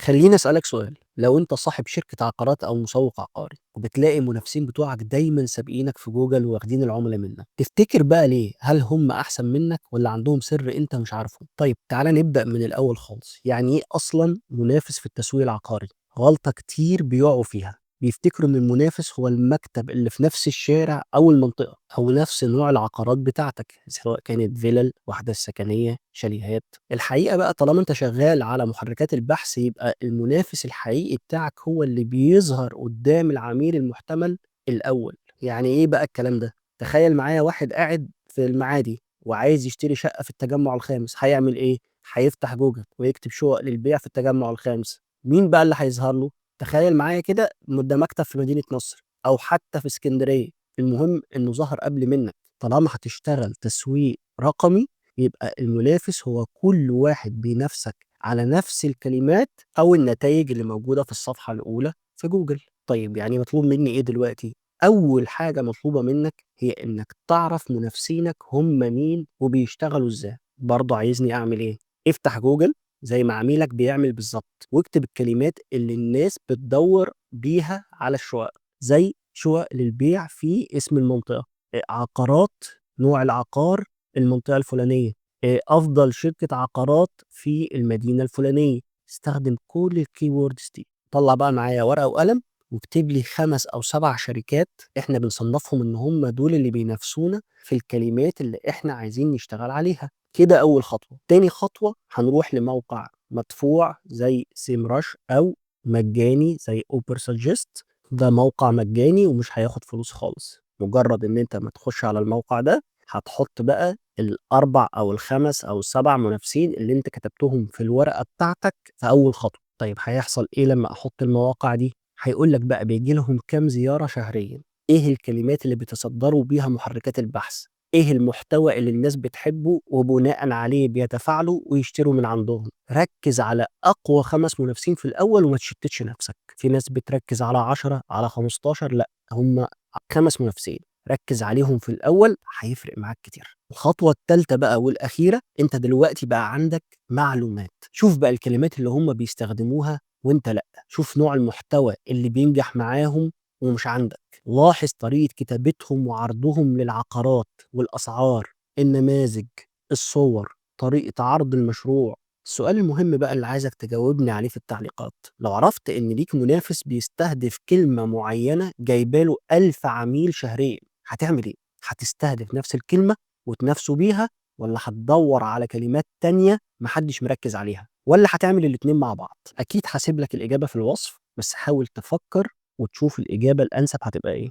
خلّيني أسألك سؤال، لو أنت صاحب شركة عقارات أو مسوّق عقاري وبتلاقي المنافسين بتوعك دايمًا سابقينك في جوجل وواخدين العُملا منّك، تفتكر بقى ليه؟ هل هم أحسن منّك والّا عندهم سِر أنت مش عارفه؟ طيب تعالَ نبدأ من الأول خالص، يعني إيه أصلًا منافس في التسويق العقاري؟ غلطة كتير بيقعوا فيها، بيفتكروا إن المنافس هو المكتب اللي في نفس الشارع أو المنطقة أو نفس نوع العقارات بتاعتك، سواء كانت فِلَل، وحدات سكنية، شاليهات. الحقيقة بقى طالما أنت شغال على محركات البحث يبقى المنافس الحقيقي بتاعك هو اللي بيظهر قدام العميل المحتمل الأول. يعني إيه بقى الكلام ده؟ تخيل معايا واحد قاعد في المعادي وعايز يشتري شقة في التجمع الخامس، هيعمل إيه؟ هيفتح جوجل ويكتب شقق للبيع في التجمع الخامس. مين بقى اللي هيظهر له؟ تخيل معايا كده ده مكتب في مدينة نصر أو حتى في اسكندرية، المهم إنه ظهر قبل منك. طالما هتشتغل تسويق رقمي يبقى المنافس هو كل واحد بينافسك على نفس الكلمات أو النتايج اللي موجودة في الصفحة الأولى في جوجل. طيب يعني مطلوب مني إيه دلوقتي؟ أول حاجة مطلوبة منك هي إنك تعرف منافسينك هم مين وبيشتغلوا إزاي. برضه عايزني أعمل إيه؟ افتح جوجل زي ما عميلك بيعمل بالظبط واكتب الكلمات اللي الناس بتدور بيها على الشقق، زي شقق للبيع في اسم المنطقة، عقارات، نوع العقار، المنطقة الفلانية، أفضل شركة عقارات في المدينة الفلانية. استخدم كل الkeywords دي. طلّع بقى معايا ورقة وقلم واكتب لي 5 أو 7 شركات إحنا بنصنّفهم إن هم دول اللي بينافسونا في الكلمات اللي إحنا عايزين نشتغل عليها. كده أول خطوة. تاني خطوة هنروح لموقع مدفوع زي SEMrush أو مجاني زي Ubersuggest. ده موقع مجاني ومش هياخد فلوس خالص. مجرد إن أنت أمّا تخش على الموقع ده هتحط بقى ال4 أو ال5 أو ال7 منافسين اللي أنت كتبتهم في الورقة بتاعتك في أول خطوة. طيب هيحصل إيه لمّا أحط المواقع دي؟ هيقول لك بقى بييجي لهم كام زيارة شهريًا، إيه الكلمات اللي بيتصدروا بيها محركات البحث، إيه المحتوى اللي الناس بتحبه وبناءً عليه بيتفاعلوا ويشتروا من عندهم. ركّز على أقوى 5 منافسين في الأول وما تشتتش نفسك. في ناس بتركّز على 10 على 15، لأ، هم 5 منافسين. ركّز عليهم في الأول هيفرق معاك كتير. الخطوة التالتة بقى والأخيرة، أنت دلوقتي بقى عندك معلومات. شوف بقى الكلمات اللي هم بيستخدموها وأنت لأ، شوف نوع المحتوى اللي بينجح معاهم ومش عندك. لاحظ طريقة كتابتهم وعرضهم للعقارات والأسعار، النماذج، الصور، طريقة عرض المشروع. السؤال المهم بقى اللي عايزك تجاوبني عليه في التعليقات، لو عرفت إن ليك منافس بيستهدف كلمة معينة جايبة له 1000 عميل شهريًا، هتعمل إيه؟ هتستهدف نفس الكلمة وتنافسوا بيها والّا هتدوّر على كلمات تانية ما حدش مركّز عليها، والّا هتعمل الاتنين مع بعض؟ أكيد هاسيب لك الإجابة في الوصف، بس حاول تفكّر وتشوف الإجابة الأنسب هتبقى إيه.